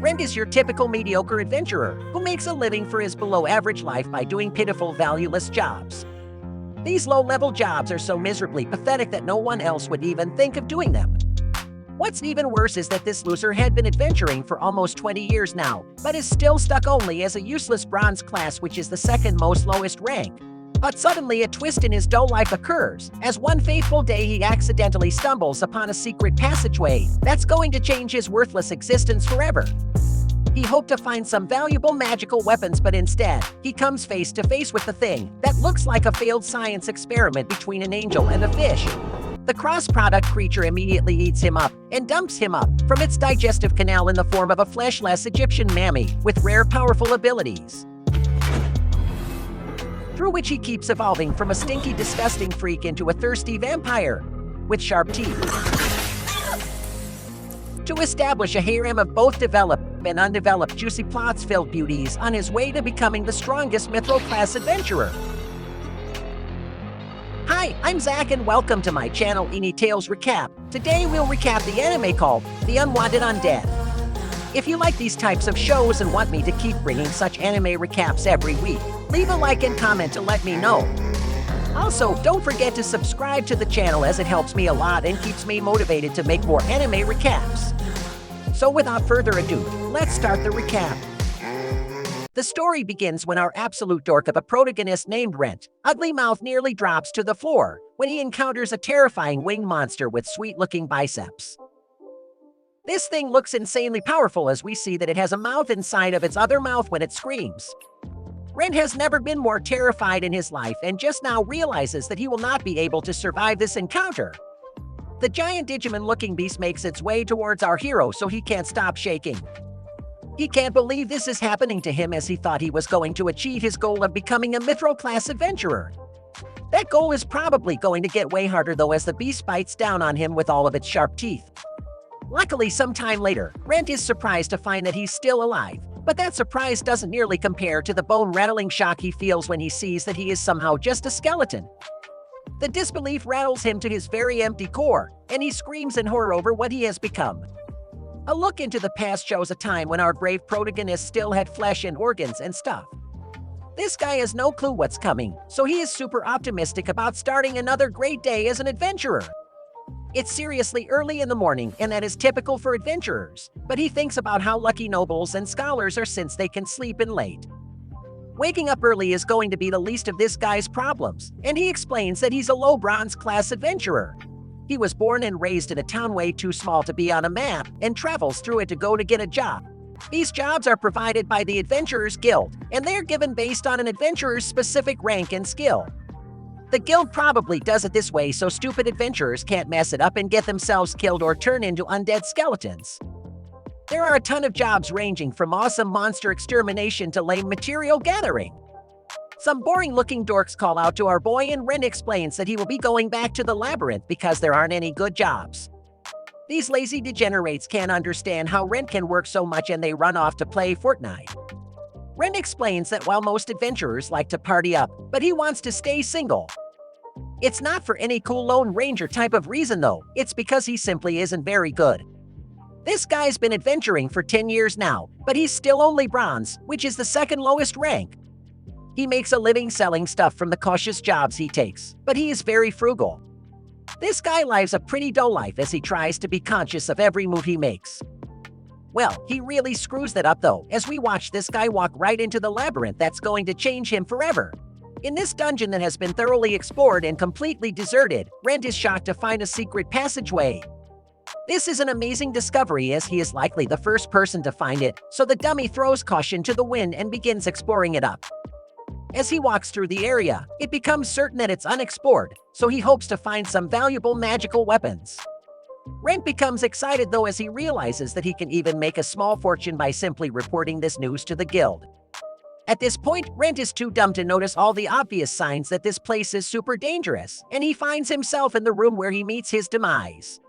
Rentt is your typical mediocre adventurer who makes a living for his below-average life by doing pitiful, valueless jobs. These low-level jobs are so miserably pathetic that no one else would even think of doing them. What's even worse is that this loser had been adventuring for almost 20 years now, but is still stuck only as a useless bronze class, which is the second most lowest rank. But suddenly a twist in his dull life occurs, as one fateful day he accidentally stumbles upon a secret passageway that's going to change his worthless existence forever. He hoped to find some valuable magical weapons, but instead, he comes face to face with the thing that looks like a failed science experiment between an angel and a fish. The cross-product creature immediately eats him up and dumps him up from its digestive canal in the form of a fleshless Egyptian mammy with rare powerful abilities, through which he keeps evolving from a stinky, disgusting freak into a thirsty vampire with sharp teeth, to establish a harem of both developed and undeveloped juicy plots-filled beauties on his way to becoming the strongest mithril-class adventurer. Hi, I'm Zach and welcome to my channel Eeny Tales Recap. Today we'll recap the anime called The Unwanted Undead. If you like these types of shows and want me to keep bringing such anime recaps every week, leave a like and comment to let me know. Also, don't forget to subscribe to the channel as it helps me a lot and keeps me motivated to make more anime recaps. So without further ado, let's start the recap. The story begins when our absolute dork of a protagonist named Rentt, ugly mouth, nearly drops to the floor when he encounters a terrifying winged monster with sweet-looking biceps. This thing looks insanely powerful as we see that it has a mouth inside of its other mouth when it screams. Rentt has never been more terrified in his life and just now realizes that he will not be able to survive this encounter. The giant Digimon-looking beast makes its way towards our hero, so he can't stop shaking. He can't believe this is happening to him, as he thought he was going to achieve his goal of becoming a mithril-class adventurer. That goal is probably going to get way harder though, as the beast bites down on him with all of its sharp teeth. Luckily, sometime later, Rentt is surprised to find that he's still alive, but that surprise doesn't nearly compare to the bone-rattling shock he feels when he sees that he is somehow just a skeleton. The disbelief rattles him to his very empty core, and he screams in horror over what he has become. A look into the past shows a time when our brave protagonist still had flesh and organs and stuff. This guy has no clue what's coming, so he is super optimistic about starting another great day as an adventurer. It's seriously early in the morning, and that is typical for adventurers, but he thinks about how lucky nobles and scholars are since they can sleep in late. Waking up early is going to be the least of this guy's problems, and he explains that he's a low bronze class adventurer. He was born and raised in a town way too small to be on a map and travels through it to go to get a job. These jobs are provided by the Adventurers Guild, and they're given based on an adventurer's specific rank and skill. The guild probably does it this way so stupid adventurers can't mess it up and get themselves killed or turn into undead skeletons. There are a ton of jobs ranging from awesome monster extermination to lame material gathering. Some boring-looking dorks call out to our boy, and Rentt explains that he will be going back to the labyrinth because there aren't any good jobs. These lazy degenerates can't understand how Rentt can work so much, and they run off to play Fortnite. Rentt explains that while most adventurers like to party up, but he wants to stay single. It's not for any cool Lone Ranger type of reason though, it's because he simply isn't very good. This guy's been adventuring for 10 years now, but he's still only bronze, which is the second lowest rank. He makes a living selling stuff from the cautious jobs he takes, but he is very frugal. This guy lives a pretty dull life as he tries to be conscious of every move he makes. Well, he really screws that up though, as we watch this guy walk right into the labyrinth that's going to change him forever. In this dungeon that has been thoroughly explored and completely deserted, Rentt is shocked to find a secret passageway. This is an amazing discovery as he is likely the first person to find it, so the dummy throws caution to the wind and begins exploring it up. As he walks through the area, it becomes certain that it's unexplored, so he hopes to find some valuable magical weapons. Rentt becomes excited though as he realizes that he can even make a small fortune by simply reporting this news to the guild. At this point, Rentt is too dumb to notice all the obvious signs that this place is super dangerous, and he finds himself in the room where he meets his demise.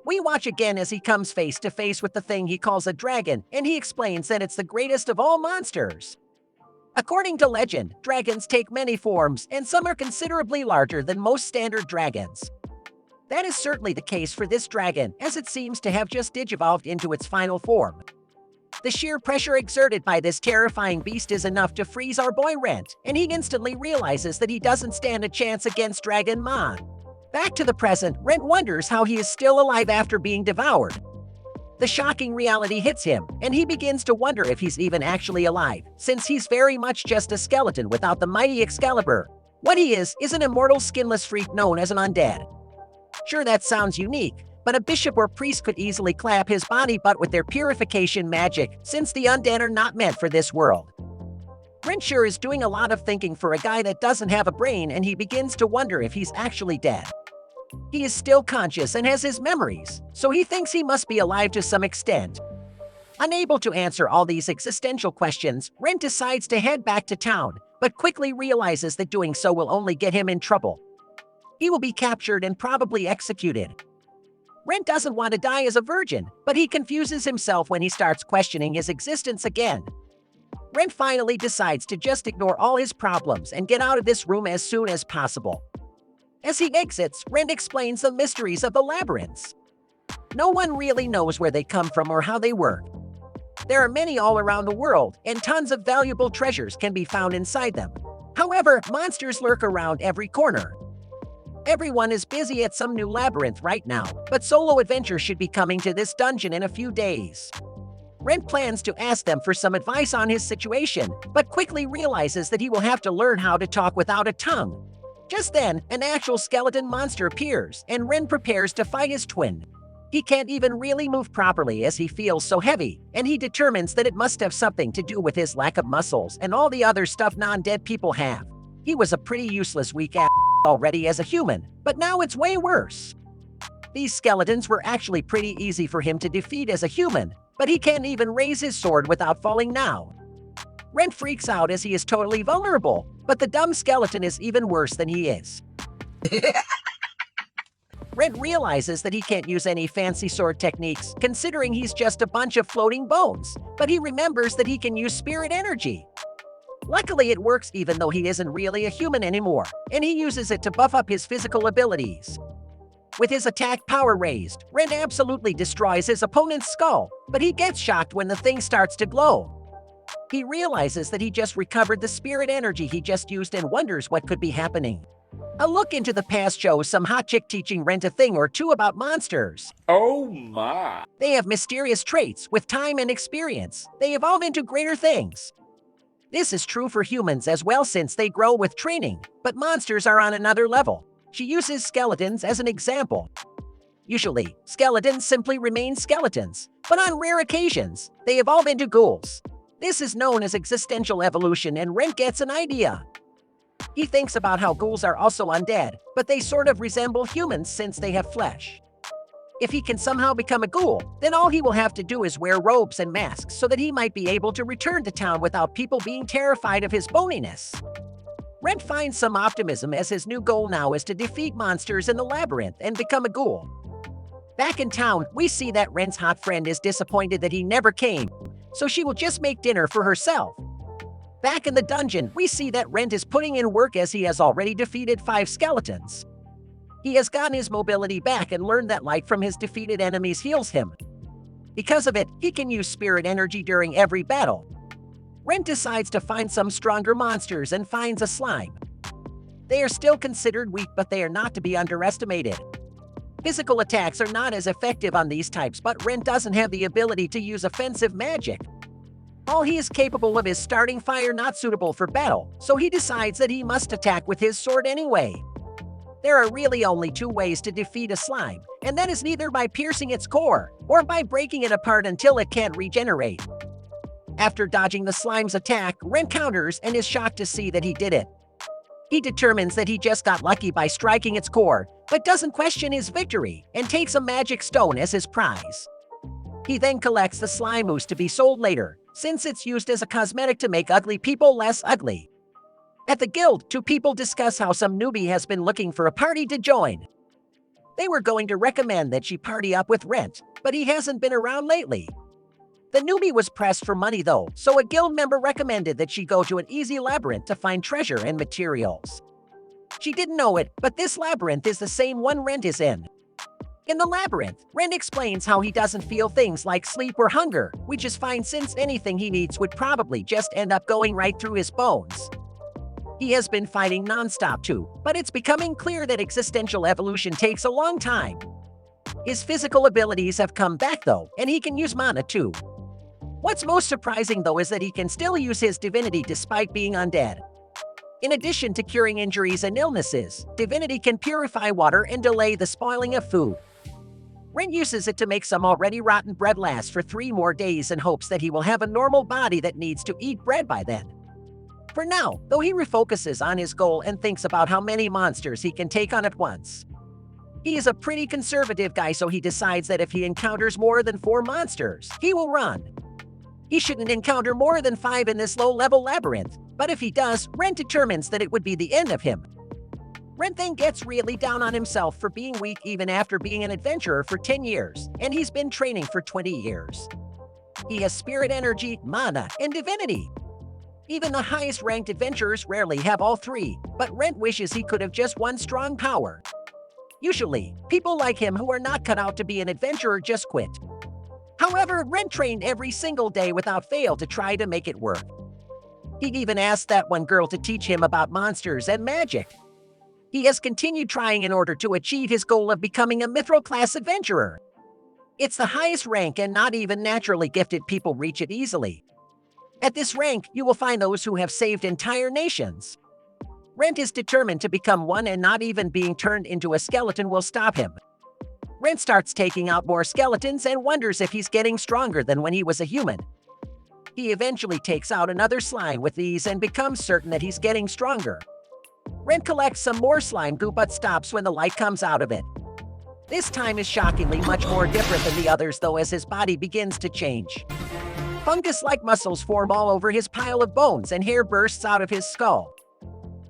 We watch again as he comes face to face with the thing he calls a dragon, and he explains that it's the greatest of all monsters. According to legend, dragons take many forms, and some are considerably larger than most standard dragons. That is certainly the case for this dragon, as it seems to have just digivolved into its final form. The sheer pressure exerted by this terrifying beast is enough to freeze our boy Rentt, and he instantly realizes that he doesn't stand a chance against Dragon Ma. Back to the present, Rentt wonders how he is still alive after being devoured. The shocking reality hits him, and he begins to wonder if he's even actually alive, since he's very much just a skeleton without the mighty Excalibur. What he is an immortal skinless freak known as an undead. Sure, that sounds unique, but a bishop or priest could easily clap his body butt with their purification magic, since the undead are not meant for this world. Rentt sure is doing a lot of thinking for a guy that doesn't have a brain, and he begins to wonder if he's actually dead. He is still conscious and has his memories, so he thinks he must be alive to some extent. Unable to answer all these existential questions, Rentt decides to head back to town, but quickly realizes that doing so will only get him in trouble. He will be captured and probably executed. Rentt doesn't want to die as a virgin, but he confuses himself when he starts questioning his existence again. Rentt finally decides to just ignore all his problems and get out of this room as soon as possible. As he exits, Rentt explains the mysteries of the labyrinths. No one really knows where they come from or how they work. There are many all around the world, and tons of valuable treasures can be found inside them. However, monsters lurk around every corner. Everyone is busy at some new labyrinth right now, but solo adventures should be coming to this dungeon in a few days. Rentt plans to ask them for some advice on his situation, but quickly realizes that he will have to learn how to talk without a tongue. Just then, an actual skeleton monster appears, and Rentt prepares to fight his twin. He can't even really move properly as he feels so heavy, and he determines that it must have something to do with his lack of muscles and all the other stuff non-dead people have. He was a pretty useless weak ass already as a human, but now it's way worse. These skeletons were actually pretty easy for him to defeat as a human, but he can't even raise his sword without falling now. Rentt freaks out as he is totally vulnerable, but the dumb skeleton is even worse than he is. Rentt realizes that he can't use any fancy sword techniques, considering he's just a bunch of floating bones, but he remembers that he can use spirit energy. Luckily, it works even though he isn't really a human anymore, and he uses it to buff up his physical abilities. With his attack power raised, Rentt absolutely destroys his opponent's skull, but he gets shocked when the thing starts to glow. He realizes that he just recovered the spirit energy he just used and wonders what could be happening. A look into the past shows some hot chick teaching Rentt a thing or two about monsters. Oh my! They have mysterious traits. With time and experience, they evolve into greater things. This is true for humans as well since they grow with training, but monsters are on another level. She uses skeletons as an example. Usually, skeletons simply remain skeletons, but on rare occasions, they evolve into ghouls. This is known as existential evolution, and Rentt gets an idea. He thinks about how ghouls are also undead, but they sort of resemble humans since they have flesh. If he can somehow become a ghoul, then all he will have to do is wear robes and masks so that he might be able to return to town without people being terrified of his boniness. Rentt finds some optimism as his new goal now is to defeat monsters in the labyrinth and become a ghoul. Back in town, we see that Rentt's hot friend is disappointed that he never came, so she will just make dinner for herself. Back in the dungeon, we see that Rentt is putting in work as he has already defeated 5 skeletons. He has gotten his mobility back and learned that light from his defeated enemies heals him. Because of it, he can use spirit energy during every battle. Rentt decides to find some stronger monsters and finds a slime. They are still considered weak, but they are not to be underestimated. Physical attacks are not as effective on these types, but Rentt doesn't have the ability to use offensive magic. All he is capable of is starting fire not suitable for battle, so he decides that he must attack with his sword anyway. There are really only 2 ways to defeat a slime, and that is either by piercing its core, or by breaking it apart until it can't regenerate. After dodging the slime's attack, Rentt counters and is shocked to see that he did it. He determines that he just got lucky by striking its core, but doesn't question his victory, and takes a magic stone as his prize. He then collects the slime mousse to be sold later, since it's used as a cosmetic to make ugly people less ugly. At the guild, 2 people discuss how some newbie has been looking for a party to join. They were going to recommend that she party up with Rentt, but he hasn't been around lately. The newbie was pressed for money though, so a guild member recommended that she go to an easy labyrinth to find treasure and materials. She didn't know it, but this labyrinth is the same one Rentt is in. In the labyrinth, Rentt explains how he doesn't feel things like sleep or hunger, which is fine since anything he needs would probably just end up going right through his bones. He has been fighting non-stop too, but it's becoming clear that existential evolution takes a long time. His physical abilities have come back though, and he can use mana too. What's most surprising though is that he can still use his divinity despite being undead. In addition to curing injuries and illnesses, divinity can purify water and delay the spoiling of food. Rentt uses it to make some already rotten bread last for 3 more days and hopes that he will have a normal body that needs to eat bread by then. For now, though, he refocuses on his goal and thinks about how many monsters he can take on at once. He is a pretty conservative guy, so he decides that if he encounters more than 4 monsters, he will run. He shouldn't encounter more than 5 in this low-level labyrinth, but if he does, Rentt determines that it would be the end of him. Rentt then gets really down on himself for being weak even after being an adventurer for 10 years, and he's been training for 20 years. He has spirit energy, mana, and divinity. Even the highest-ranked adventurers rarely have all 3, but Rentt wishes he could have just one strong power. Usually, people like him who are not cut out to be an adventurer just quit. However, Rentt trained every single day without fail to try to make it work. He even asked that one girl to teach him about monsters and magic. He has continued trying in order to achieve his goal of becoming a mithril-class adventurer. It's the highest rank, and not even naturally gifted people reach it easily. At this rank, you will find those who have saved entire nations. Rentt is determined to become one, and not even being turned into a skeleton will stop him. Rentt starts taking out more skeletons and wonders if he's getting stronger than when he was a human. He eventually takes out another slime with these and becomes certain that he's getting stronger. Rentt collects some more slime goo but stops when the light comes out of it. This time is shockingly much more different than the others though, as his body begins to change. Fungus-like muscles form all over his pile of bones and hair bursts out of his skull.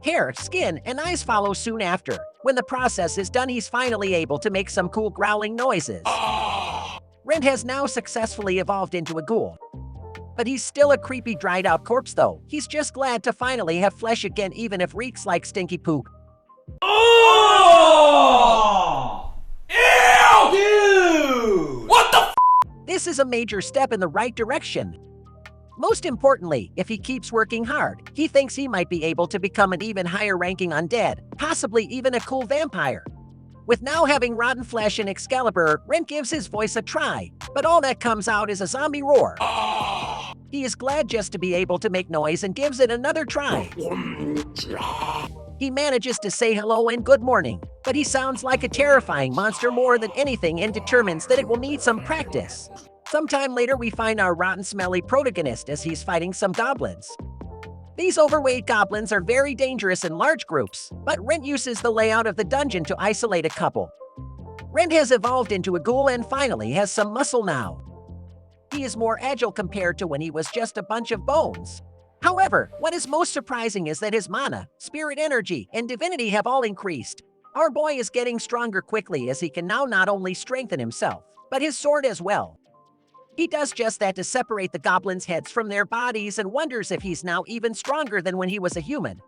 Hair, skin, and eyes follow soon after. When the process is done, he's finally able to make some cool growling noises. Rentt has now successfully evolved into a ghoul. But he's still a creepy dried-out corpse though. He's just glad to finally have flesh again, even if reeks like stinky poo. Oh! Ew! Dude! What the f? This is a major step in the right direction. Most importantly, if he keeps working hard, he thinks he might be able to become an even higher-ranking undead, possibly even a cool vampire. With now having rotten flesh and Excalibur, Rentt gives his voice a try, but all that comes out is a zombie roar. He is glad just to be able to make noise and gives it another try. He manages to say hello and good morning, but he sounds like a terrifying monster more than anything and determines that it will need some practice. Sometime later, we find our rotten, smelly protagonist as he's fighting some goblins. These overweight goblins are very dangerous in large groups, but Rentt uses the layout of the dungeon to isolate a couple. Rentt has evolved into a ghoul and finally has some muscle now. He is more agile compared to when he was just a bunch of bones. However, what is most surprising is that his mana, spirit energy, and divinity have all increased. Our boy is getting stronger quickly as he can now not only strengthen himself, but his sword as well. He does just that to separate the goblins' heads from their bodies and wonders if he's now even stronger than when he was a human.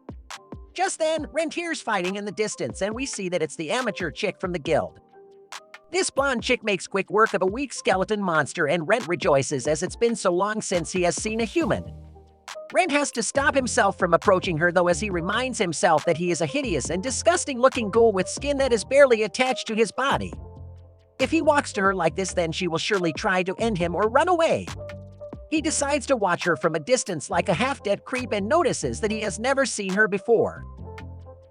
Just then, Rentt hears fighting in the distance and we see that it's the amateur chick from the guild. This blonde chick makes quick work of a weak skeleton monster and Rentt rejoices as it's been so long since he has seen a human. Rentt has to stop himself from approaching her though, as he reminds himself that he is a hideous and disgusting-looking ghoul with skin that is barely attached to his body. If he walks to her like this, then she will surely try to end him or run away. He decides to watch her from a distance like a half-dead creep and notices that he has never seen her before.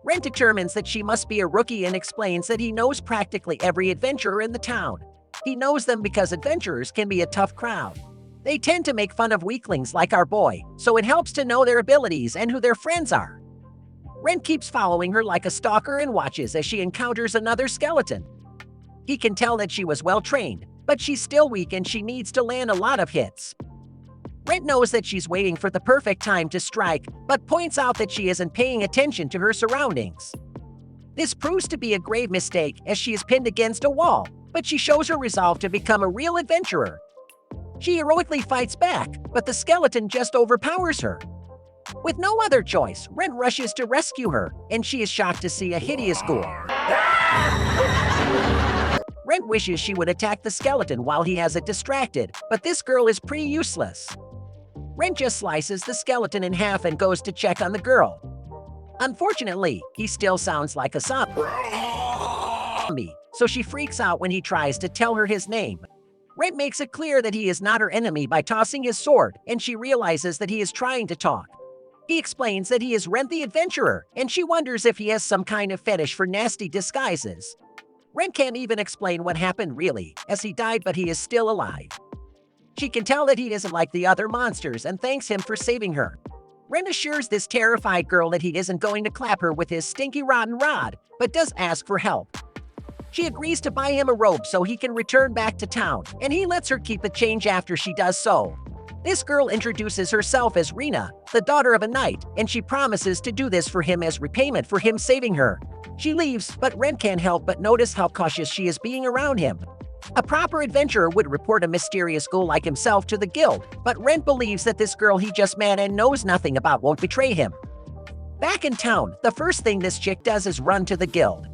Rentt determines that she must be a rookie and explains that he knows practically every adventurer in the town. He knows them because adventurers can be a tough crowd. They tend to make fun of weaklings like our boy, so it helps to know their abilities and who their friends are. Rentt keeps following her like a stalker and watches as she encounters another skeleton. He can tell that she was well-trained, but she's still weak and she needs to land a lot of hits. Rentt knows that she's waiting for the perfect time to strike, but points out that she isn't paying attention to her surroundings. This proves to be a grave mistake as she is pinned against a wall, but she shows her resolve to become a real adventurer. She heroically fights back, but the skeleton just overpowers her. With no other choice, Rentt rushes to rescue her, and she is shocked to see a hideous ghoul. Rentt wishes she would attack the skeleton while he has it distracted, but this girl is pretty useless. Rentt just slices the skeleton in half and goes to check on the girl. Unfortunately, he still sounds like a zombie, so she freaks out when he tries to tell her his name. Rentt makes it clear that he is not her enemy by tossing his sword, and she realizes that he is trying to talk. He explains that he is Rentt the Adventurer, and she wonders if he has some kind of fetish for nasty disguises. Rentt can't even explain what happened really, as he died but he is still alive. She can tell that he isn't like the other monsters and thanks him for saving her. Rentt assures this terrified girl that he isn't going to clap her with his stinky rotten rod, but does ask for help. She agrees to buy him a robe so he can return back to town, and he lets her keep the change after she does so. This girl introduces herself as Rena, the daughter of a knight, and she promises to do this for him as repayment for him saving her. She leaves, but Rentt can't help but notice how cautious she is being around him. A proper adventurer would report a mysterious ghoul like himself to the guild, but Rentt believes that this girl he just met and knows nothing about won't betray him. Back in town, the first thing this chick does is run to the guild.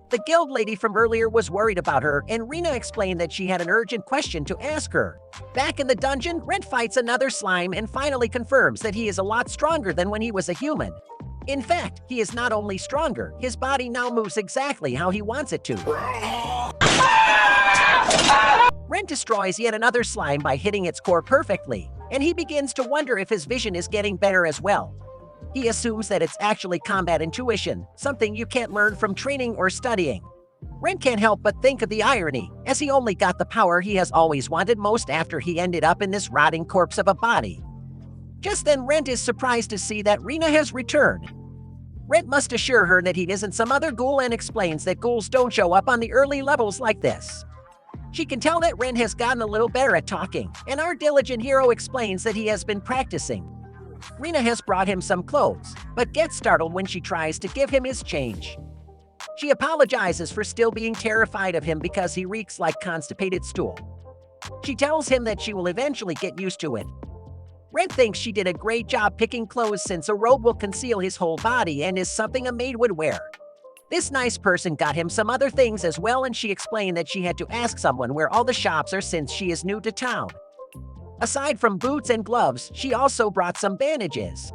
The guild lady from earlier was worried about her, and Rena explained that she had an urgent question to ask her. Back in the dungeon, Rentt fights another slime and finally confirms that he is a lot stronger than when he was a human. In fact, he is not only stronger, his body now moves exactly how he wants it to. Rentt destroys yet another slime by hitting its core perfectly, and he begins to wonder if his vision is getting better as well. He assumes that it's actually combat intuition, something you can't learn from training or studying. Rentt can't help but think of the irony, as he only got the power he has always wanted most after he ended up in this rotting corpse of a body. Just then, Rentt is surprised to see that Rena has returned. Rentt must assure her that he isn't some other ghoul and explains that ghouls don't show up on the early levels like this. She can tell that Rentt has gotten a little better at talking, and our diligent hero explains that he has been practicing. Rena has brought him some clothes, but gets startled when she tries to give him his change. She apologizes for still being terrified of him because he reeks like constipated stool. She tells him that she will eventually get used to it. Rentt thinks she did a great job picking clothes since a robe will conceal his whole body and is something a maid would wear. This nice person got him some other things as well, and she explained that she had to ask someone where all the shops are since she is new to town. Aside from boots and gloves, she also brought some bandages.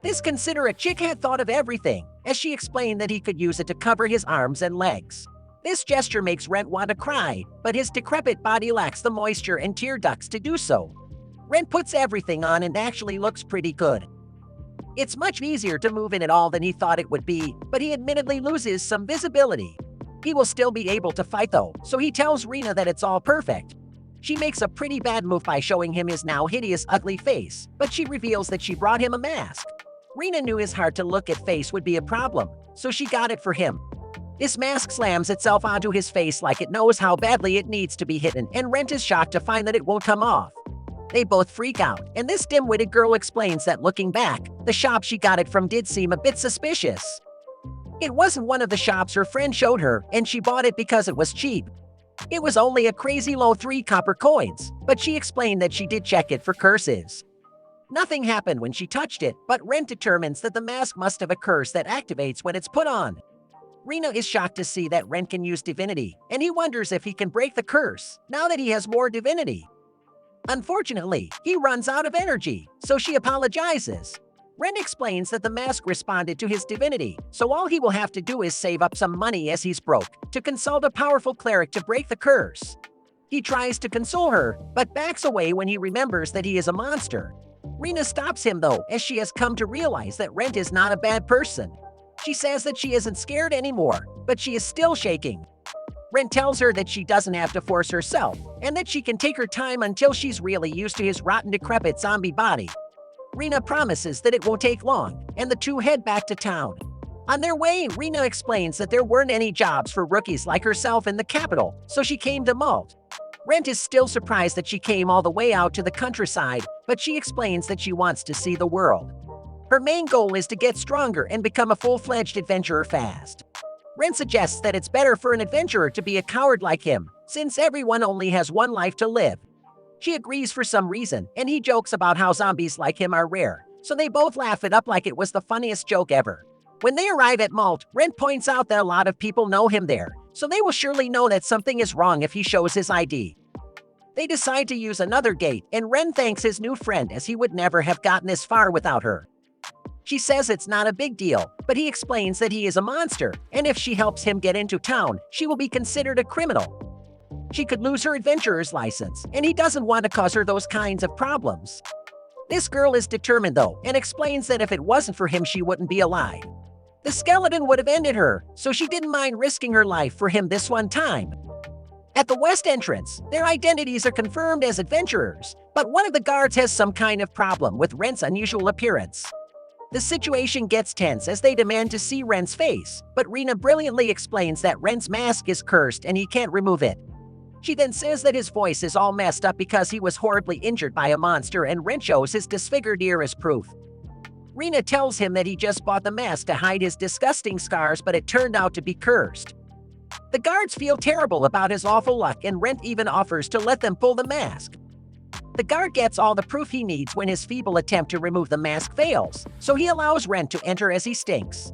This considerate chick had thought of everything, as she explained that he could use it to cover his arms and legs. This gesture makes Rentt want to cry, but his decrepit body lacks the moisture and tear ducts to do so. Rentt puts everything on and actually looks pretty good. It's much easier to move in it all than he thought it would be, but he admittedly loses some visibility. He will still be able to fight though, so he tells Rena that it's all perfect. She makes a pretty bad move by showing him his now hideous, ugly face, but she reveals that she brought him a mask. Rena knew his hard-to-look-at face would be a problem, so she got it for him. This mask slams itself onto his face like it knows how badly it needs to be hidden, and Rentt is shocked to find that it won't come off. They both freak out, and this dim-witted girl explains that looking back, the shop she got it from did seem a bit suspicious. It wasn't one of the shops her friend showed her, and she bought it because it was cheap. It was only a crazy low 3 copper coins, but she explained that she did check it for curses. Nothing happened when she touched it, but Rentt determines that the mask must have a curse that activates when it's put on. Rena is shocked to see that Rentt can use divinity, and he wonders if he can break the curse, now that he has more divinity. Unfortunately, he runs out of energy, so she apologizes. Rentt explains that the mask responded to his divinity, so all he will have to do is save up some money as he's broke, to consult a powerful cleric to break the curse. He tries to console her, but backs away when he remembers that he is a monster. Rena stops him though, as she has come to realize that Rentt is not a bad person. She says that she isn't scared anymore, but she is still shaking. Rentt tells her that she doesn't have to force herself, and that she can take her time until she's really used to his rotten, decrepit zombie body. Rena promises that it won't take long, and the two head back to town. On their way, Rena explains that there weren't any jobs for rookies like herself in the capital, so she came to Malt. Rentt is still surprised that she came all the way out to the countryside, but she explains that she wants to see the world. Her main goal is to get stronger and become a full-fledged adventurer fast. Rentt suggests that it's better for an adventurer to be a coward like him, since everyone only has one life to live. She agrees for some reason, and he jokes about how zombies like him are rare, so they both laugh it up like it was the funniest joke ever. When they arrive at Malt, Rentt points out that a lot of people know him there, so they will surely know that something is wrong if he shows his ID. They decide to use another gate, and Rentt thanks his new friend as he would never have gotten this far without her. She says it's not a big deal, but he explains that he is a monster, and if she helps him get into town, she will be considered a criminal. She could lose her adventurer's license, and he doesn't want to cause her those kinds of problems. This girl is determined though, and explains that if it wasn't for him she wouldn't be alive. The skeleton would have ended her, so she didn't mind risking her life for him this one time. At the west entrance, their identities are confirmed as adventurers, but one of the guards has some kind of problem with Rentt's unusual appearance. The situation gets tense as they demand to see Rentt's face, but Rena brilliantly explains that Rentt's mask is cursed and he can't remove it. She then says that his voice is all messed up because he was horribly injured by a monster, and Rentt shows his disfigured ear as proof. Rena tells him that he just bought the mask to hide his disgusting scars, but it turned out to be cursed. The guards feel terrible about his awful luck, and Rentt even offers to let them pull the mask. The guard gets all the proof he needs when his feeble attempt to remove the mask fails, so he allows Rentt to enter as he stinks.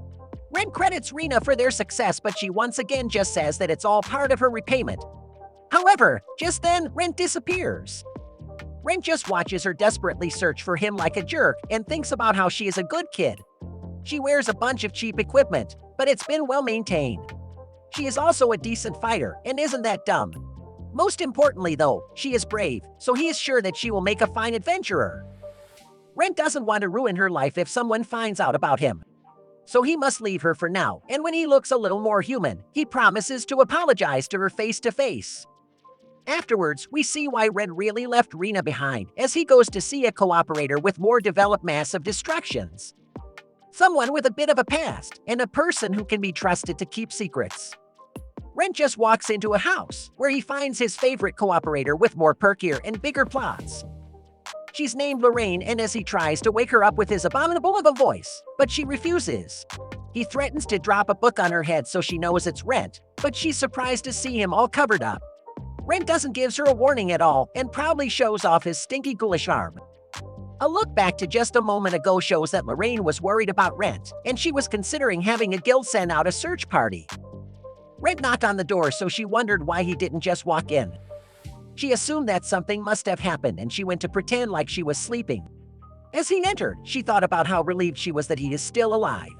Rentt credits Rena for their success, but she once again just says that it's all part of her repayment. However, just then, Rentt disappears. Rentt just watches her desperately search for him like a jerk and thinks about how she is a good kid. She wears a bunch of cheap equipment, but it's been well maintained. She is also a decent fighter and isn't that dumb. Most importantly though, she is brave, so he is sure that she will make a fine adventurer. Rentt doesn't want to ruin her life if someone finds out about him. So he must leave her for now, and when he looks a little more human, he promises to apologize to her face to face. Afterwards, we see why Rentt really left Rena behind, as he goes to see a cooperator with more developed massive distractions. Someone with a bit of a past, and a person who can be trusted to keep secrets. Rentt just walks into a house, where he finds his favorite cooperator with more perkier and bigger plots. She's named Lorraine, and as he tries to wake her up with his abominable of a voice, but she refuses. He threatens to drop a book on her head so she knows it's Rentt, but she's surprised to see him all covered up. Rentt doesn't give her a warning at all and proudly shows off his stinky ghoulish arm. A look back to just a moment ago shows that Lorraine was worried about Rentt, and she was considering having a guild send out a search party. Rentt knocked on the door, so she wondered why he didn't just walk in. She assumed that something must have happened, and she went to pretend like she was sleeping. As he entered, she thought about how relieved she was that he is still alive.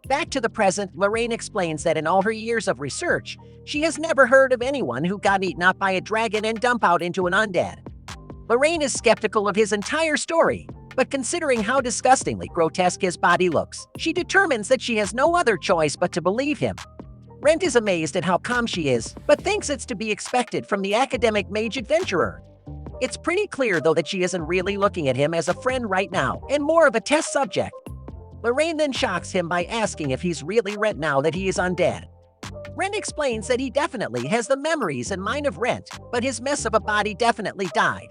Back to the present, Lorraine explains that in all her years of research, she has never heard of anyone who got eaten up by a dragon and dumped out into an undead. Lorraine is skeptical of his entire story, but considering how disgustingly grotesque his body looks, she determines that she has no other choice but to believe him. Rentt is amazed at how calm she is, but thinks it's to be expected from the academic mage adventurer. It's pretty clear, though, that she isn't really looking at him as a friend right now, and more of a test subject. Lorraine then shocks him by asking if he's really Rentt now that he is undead. Rentt explains that he definitely has the memories and mind of Rentt, but his mess of a body definitely died.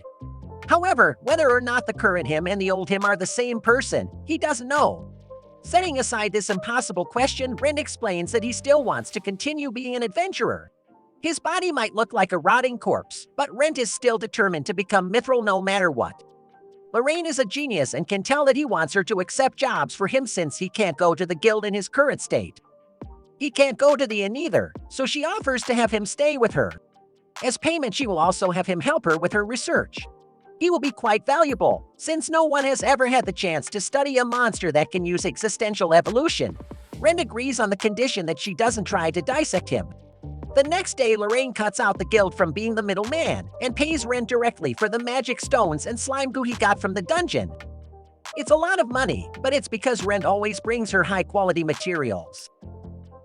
However, whether or not the current him and the old him are the same person, he doesn't know. Setting aside this impossible question, Rentt explains that he still wants to continue being an adventurer. His body might look like a rotting corpse, but Rentt is still determined to become mithril no matter what. Lorraine is a genius and can tell that he wants her to accept jobs for him since he can't go to the guild in his current state. He can't go to the inn either, so she offers to have him stay with her. As payment, she will also have him help her with her research. He will be quite valuable, since no one has ever had the chance to study a monster that can use existential evolution. Rentt agrees on the condition that she doesn't try to dissect him. The next day, Lorraine cuts out the guild from being the middleman and pays Rentt directly for the magic stones and slime goo he got from the dungeon. It's a lot of money, but it's because Rentt always brings her high-quality materials.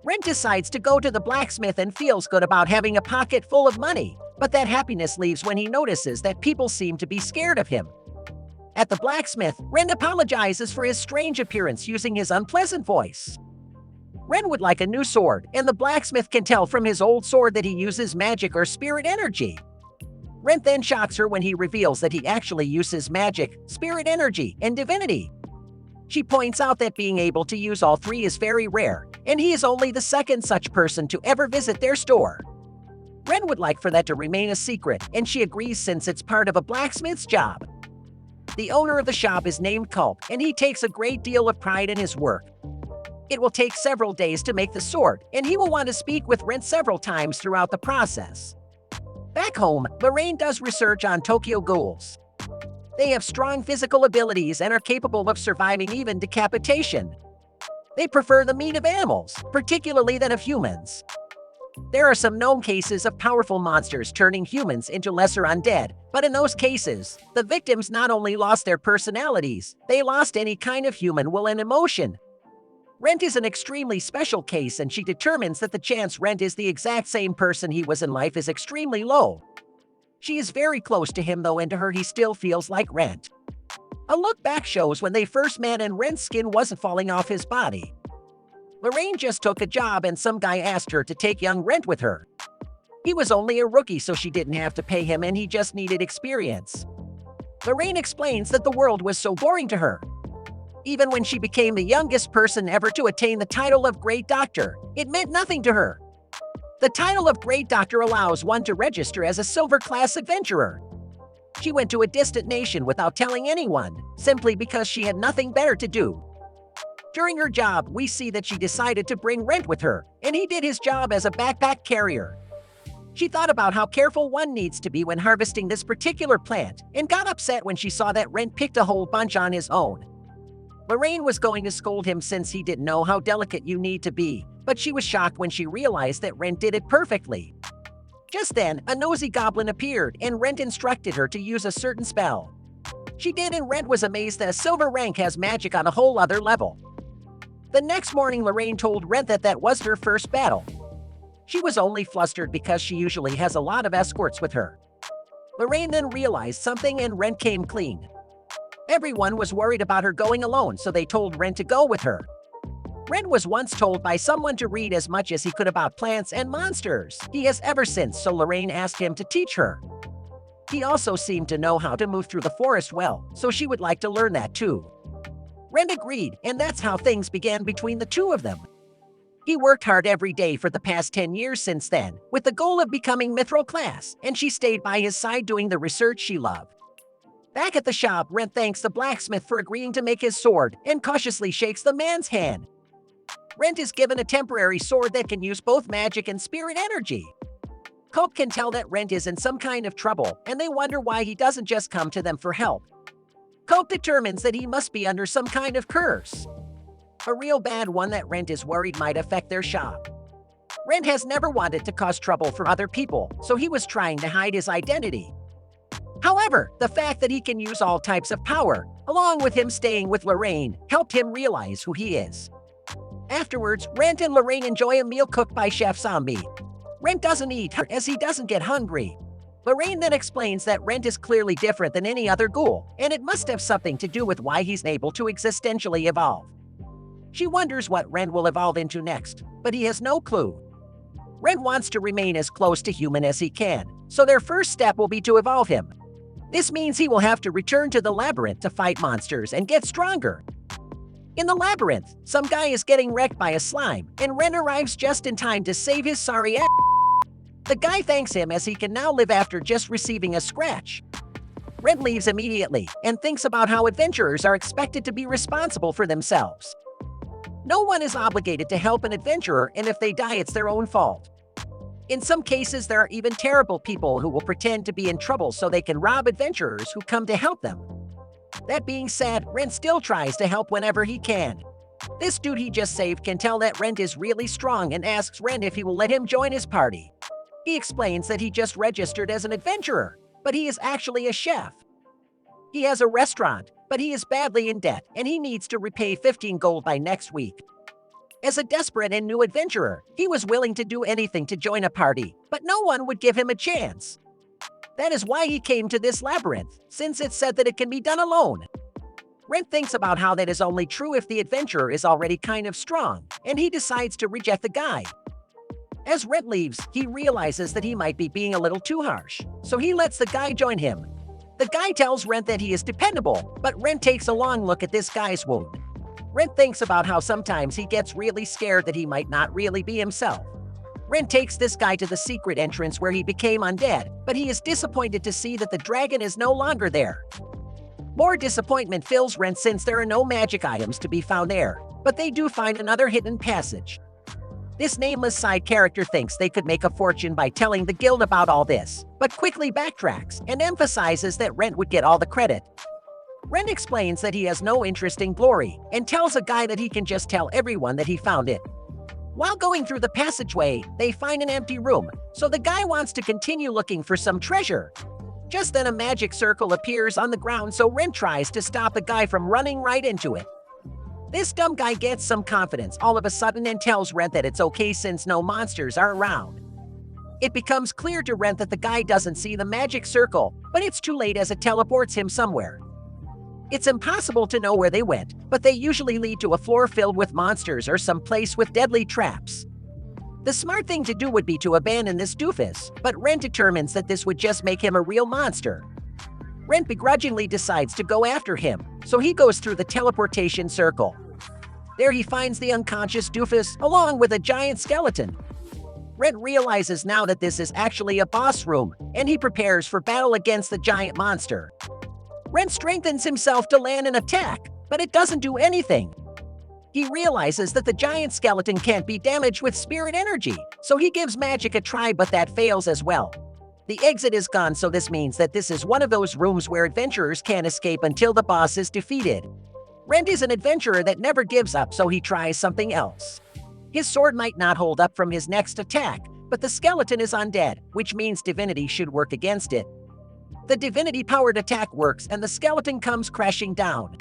Rentt decides to go to the blacksmith and feels good about having a pocket full of money, but that happiness leaves when he notices that people seem to be scared of him. At the blacksmith, Rentt apologizes for his strange appearance using his unpleasant voice. Rentt would like a new sword, and the blacksmith can tell from his old sword that he uses magic or spirit energy. Rentt then shocks her when he reveals that he actually uses magic, spirit energy, and divinity. She points out that being able to use all three is very rare, and he is only the second such person to ever visit their store. Rentt would like for that to remain a secret, and she agrees since it's part of a blacksmith's job. The owner of the shop is named Culp, and he takes a great deal of pride in his work. It will take several days to make the sword, and he will want to speak with Rentt several times throughout the process. Back home, Lorraine does research on Tokyo ghouls. They have strong physical abilities and are capable of surviving even decapitation. They prefer the meat of animals, particularly that of humans. There are some known cases of powerful monsters turning humans into lesser undead, but in those cases, the victims not only lost their personalities, they lost any kind of human will and emotion. Rentt is an extremely special case, and she determines that the chance Rentt is the exact same person he was in life is extremely low. She is very close to him though, and to her he still feels like Rentt. A look back shows when they first met and Rentt's skin wasn't falling off his body. Lorraine just took a job and some guy asked her to take young Rentt with her. He was only a rookie, so she didn't have to pay him and he just needed experience. Lorraine explains that the world was so boring to her. Even when she became the youngest person ever to attain the title of Great Doctor, it meant nothing to her. The title of Great Doctor allows one to register as a silver-class adventurer. She went to a distant nation without telling anyone, simply because she had nothing better to do. During her job, we see that she decided to bring Rentt with her, and he did his job as a backpack carrier. She thought about how careful one needs to be when harvesting this particular plant, and got upset when she saw that Rentt picked a whole bunch on his own. Lorraine was going to scold him since he didn't know how delicate you need to be, but she was shocked when she realized that Rentt did it perfectly. Just then, a nosy goblin appeared, and Rentt instructed her to use a certain spell. She did, and Rentt was amazed that a silver rank has magic on a whole other level. The next morning, Lorraine told Rentt that that was her first battle. She was only flustered because she usually has a lot of escorts with her. Lorraine then realized something and Rentt came clean. Everyone was worried about her going alone, so they told Rentt to go with her. Rentt was once told by someone to read as much as he could about plants and monsters. He has ever since, so Lorraine asked him to teach her. He also seemed to know how to move through the forest well, so she would like to learn that too. Rentt agreed, and that's how things began between the two of them. He worked hard every day for the past 10 years since then, with the goal of becoming mithril class, and she stayed by his side doing the research she loved. Back at the shop, Rentt thanks the blacksmith for agreeing to make his sword and cautiously shakes the man's hand. Rentt is given a temporary sword that can use both magic and spirit energy. Cope can tell that Rentt is in some kind of trouble, and they wonder why he doesn't just come to them for help. Cope determines that he must be under some kind of curse. A real bad one that Rentt is worried might affect their shop. Rentt has never wanted to cause trouble for other people, so he was trying to hide his identity. However, the fact that he can use all types of power, along with him staying with Lorraine, helped him realize who he is. Afterwards, Rentt and Lorraine enjoy a meal cooked by Chef Zombie. Rentt doesn't eat as he doesn't get hungry. Lorraine then explains that Rentt is clearly different than any other ghoul, and it must have something to do with why he's able to existentially evolve. She wonders what Rentt will evolve into next, but he has no clue. Rentt wants to remain as close to human as he can, so their first step will be to evolve him. This means he will have to return to the labyrinth to fight monsters and get stronger. In the labyrinth, some guy is getting wrecked by a slime, and Rentt arrives just in time to save his sorry ass. The guy thanks him as he can now live after just receiving a scratch. Rentt leaves immediately and thinks about how adventurers are expected to be responsible for themselves. No one is obligated to help an adventurer, and if they die, it's their own fault. In some cases, there are even terrible people who will pretend to be in trouble so they can rob adventurers who come to help them. That being said, Rentt still tries to help whenever he can. This dude he just saved can tell that Rentt is really strong and asks Rentt if he will let him join his party. He explains that he just registered as an adventurer, but he is actually a chef. He has a restaurant, but he is badly in debt and he needs to repay 15 gold by next week. As a desperate and new adventurer, he was willing to do anything to join a party, but no one would give him a chance. That is why he came to this labyrinth, since it said that it can be done alone. Rentt thinks about how that is only true if the adventurer is already kind of strong, and he decides to reject the guy. As Rentt leaves, he realizes that he might be being a little too harsh, so he lets the guy join him. The guy tells Rentt that he is dependable, but Rentt takes a long look at this guy's wound. Rentt thinks about how sometimes he gets really scared that he might not really be himself. Rentt takes this guy to the secret entrance where he became undead, but he is disappointed to see that the dragon is no longer there. More disappointment fills Rentt since there are no magic items to be found there. but they do find another hidden passage. This nameless side character thinks they could make a fortune by telling the guild about all this, but quickly backtracks and emphasizes that Rentt would get all the credit. Rentt explains that he has no interest in glory and tells a guy that he can just tell everyone that he found it. While going through the passageway, they find an empty room, so the guy wants to continue looking for some treasure. Just then a magic circle appears on the ground, so Rentt tries to stop the guy from running right into it. This dumb guy gets some confidence all of a sudden and tells Rentt that it's okay since no monsters are around. It becomes clear to Rentt that the guy doesn't see the magic circle, but it's too late as it teleports him somewhere. It's impossible to know where they went, but they usually lead to a floor filled with monsters or some place with deadly traps. The smart thing to do would be to abandon this doofus, but Rentt determines that this would just make him a real monster. Rentt begrudgingly decides to go after him, so he goes through the teleportation circle. There he finds the unconscious doofus along with a giant skeleton. Rentt realizes now that this is actually a boss room, and he prepares for battle against the giant monster. Rentt strengthens himself to land an attack, but it doesn't do anything. He realizes that the giant skeleton can't be damaged with spirit energy, so he gives magic a try, but that fails as well. The exit is gone, so this means that this is one of those rooms where adventurers can't escape until the boss is defeated. Rentt is an adventurer that never gives up, so he tries something else. His sword might not hold up from his next attack, but the skeleton is undead, which means divinity should work against it. The divinity-powered attack works and the skeleton comes crashing down.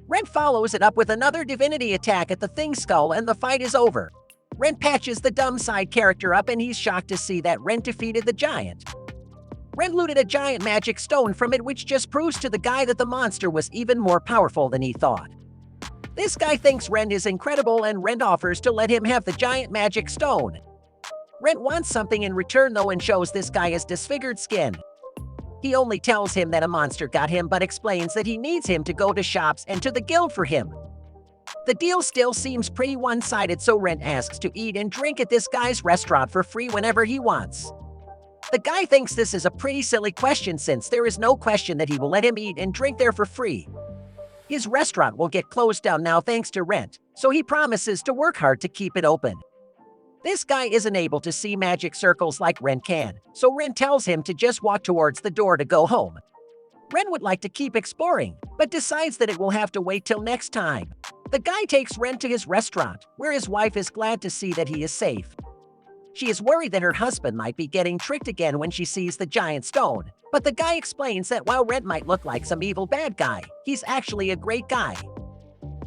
Rentt follows it up with another divinity attack at the thing's skull and the fight is over. Rentt patches the dumb side character up and he's shocked to see that Rentt defeated the giant. Rentt looted a giant magic stone from it, which just proves to the guy that the monster was even more powerful than he thought. This guy thinks Rentt is incredible and Rentt offers to let him have the giant magic stone. Rentt wants something in return though and shows this guy his disfigured skin. He only tells him that a monster got him but explains that he needs him to go to shops and to the guild for him. The deal still seems pretty one-sided, so Rentt asks to eat and drink at this guy's restaurant for free whenever he wants. The guy thinks this is a pretty silly question since there is no question that he will let him eat and drink there for free. His restaurant will get closed down now thanks to Rentt, so he promises to work hard to keep it open. This guy isn't able to see magic circles like Rentt can, so Rentt tells him to just walk towards the door to go home. Rentt would like to keep exploring, but decides that it will have to wait till next time. The guy takes Rentt to his restaurant, where his wife is glad to see that he is safe. She is worried that her husband might be getting tricked again when she sees the giant stone, but the guy explains that while Rentt might look like some evil bad guy, he's actually a great guy.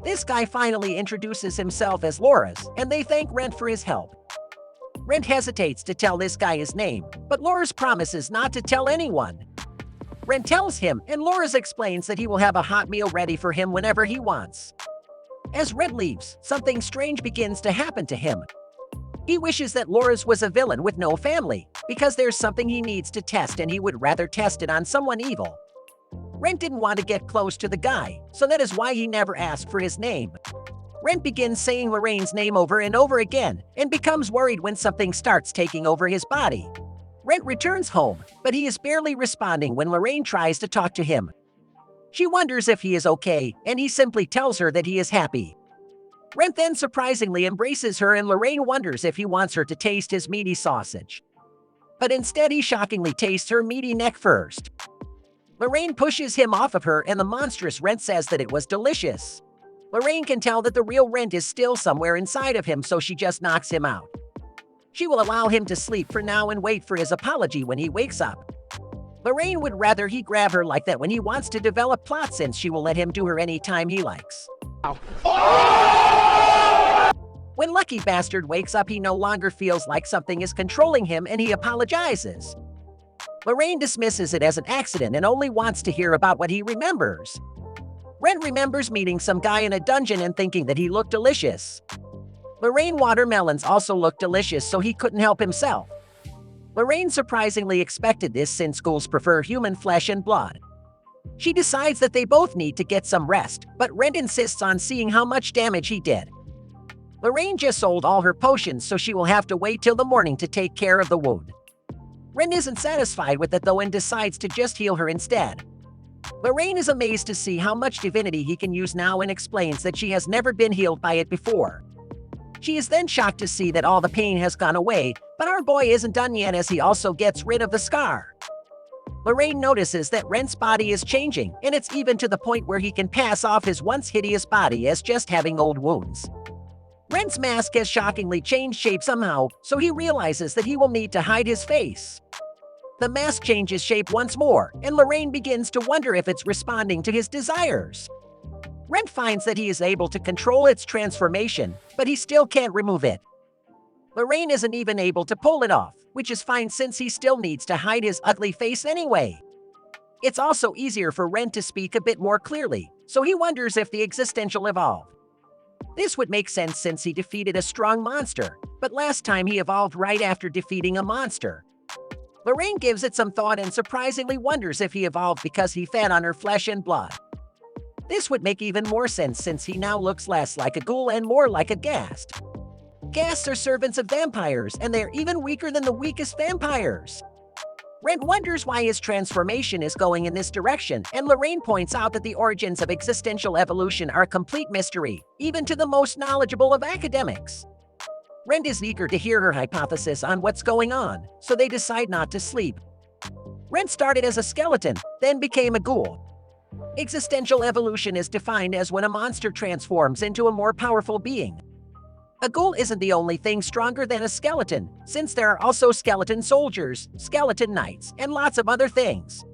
This guy finally introduces himself as Loras, and they thank Rentt for his help. Rentt hesitates to tell this guy his name, but Loras promises not to tell anyone. Rentt tells him, and Loras explains that he will have a hot meal ready for him whenever he wants. As Rentt leaves, something strange begins to happen to him. He wishes that Loras was a villain with no family, because there's something he needs to test and he would rather test it on someone evil. Rentt didn't want to get close to the guy, so that is why he never asked for his name. Rentt begins saying Lorraine's name over and over again, and becomes worried when something starts taking over his body. Rentt returns home, but he is barely responding when Lorraine tries to talk to him. She wonders if he is okay, and he simply tells her that he is happy. Rentt then surprisingly embraces her and Lorraine wonders if he wants her to taste his meaty sausage. But instead he shockingly tastes her meaty neck first. Lorraine pushes him off of her and the monstrous Rentt says that it was delicious. Lorraine can tell that the real Rentt is still somewhere inside of him, so she just knocks him out. She will allow him to sleep for now and wait for his apology when he wakes up. Lorraine would rather he grab her like that when he wants to develop plot, since she will let him do her anytime he likes. When Lucky Bastard wakes up, he no longer feels like something is controlling him and he apologizes. Lorraine dismisses it as an accident and only wants to hear about what he remembers. Rentt remembers meeting some guy in a dungeon and thinking that he looked delicious. Lorraine watermelons also looked delicious, so he couldn't help himself. Lorraine surprisingly expected this since ghouls prefer human flesh and blood. She decides that they both need to get some rest, but Rentt insists on seeing how much damage he did. Lorraine just sold all her potions, so she will have to wait till the morning to take care of the wound. Rentt isn't satisfied with it though and decides to just heal her instead. Lorraine is amazed to see how much divinity he can use now and explains that she has never been healed by it before. She is then shocked to see that all the pain has gone away, but our boy isn't done yet as he also gets rid of the scar. Lorraine notices that Rentt's body is changing, and it's even to the point where he can pass off his once hideous body as just having old wounds. Rentt's mask has shockingly changed shape somehow, so he realizes that he will need to hide his face. The mask changes shape once more, and Lorraine begins to wonder if it's responding to his desires. Rentt finds that he is able to control its transformation, but he still can't remove it. Lorraine isn't even able to pull it off, which is fine since he still needs to hide his ugly face anyway. It's also easier for Rentt to speak a bit more clearly, so he wonders if the existential evolved. This would make sense since he defeated a strong monster, but last time he evolved right after defeating a monster. Lorraine gives it some thought and surprisingly wonders if he evolved because he fed on her flesh and blood. This would make even more sense since he now looks less like a ghoul and more like a ghast. Ghasts are servants of vampires, and they're even weaker than the weakest vampires. Rentt wonders why his transformation is going in this direction, and Lorraine points out that the origins of existential evolution are a complete mystery, even to the most knowledgeable of academics. Rentt is eager to hear her hypothesis on what's going on, so they decide not to sleep. Rentt started as a skeleton, then became a ghoul. Existential evolution is defined as when a monster transforms into a more powerful being. A ghoul isn't the only thing stronger than a skeleton, since there are also skeleton soldiers, skeleton knights, and lots of other things.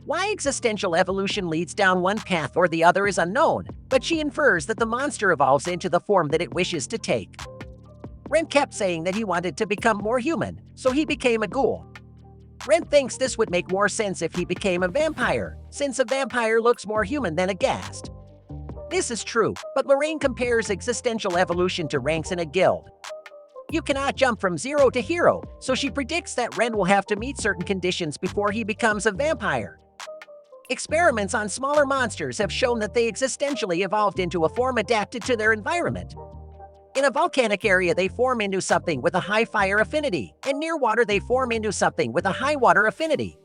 Why existential evolution leads down one path or the other is unknown, but she infers that the monster evolves into the form that it wishes to take. Rentt kept saying that he wanted to become more human, so he became a ghoul. Rentt thinks this would make more sense if he became a vampire, since a vampire looks more human than a ghast. This is true, but Lorraine compares existential evolution to ranks in a guild. You cannot jump from zero to hero, so she predicts that Rentt will have to meet certain conditions before he becomes a vampire. Experiments on smaller monsters have shown that they existentially evolved into a form adapted to their environment. In a volcanic area, they form into something with a high fire affinity, and near water they form into something with a high water affinity.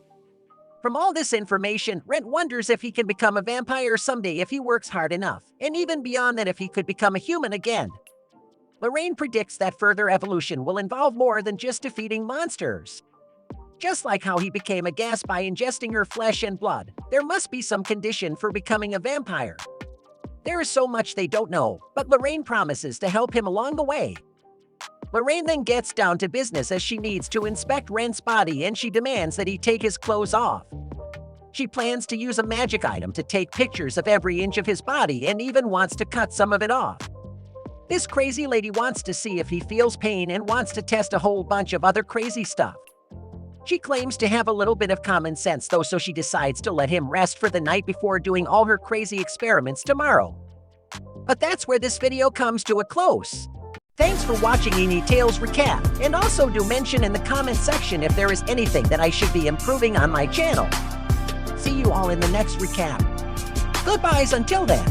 From all this information, Rentt wonders if he can become a vampire someday if he works hard enough, and even beyond that if he could become a human again. Lorraine predicts that further evolution will involve more than just defeating monsters. Just like how he became a ghast by ingesting her flesh and blood, there must be some condition for becoming a vampire. There is so much they don't know, but Lorraine promises to help him along the way. Lorraine then gets down to business as she needs to inspect Rentt's body and she demands that he take his clothes off. She plans to use a magic item to take pictures of every inch of his body and even wants to cut some of it off. This crazy lady wants to see if he feels pain and wants to test a whole bunch of other crazy stuff. She claims to have a little bit of common sense though, so she decides to let him rest for the night before doing all her crazy experiments tomorrow. But that's where this video comes to a close. Thanks for watching Enid Tales Recap, and also do mention in the comment section if there is anything that I should be improving on my channel. See you all in the next recap. Goodbyes until then.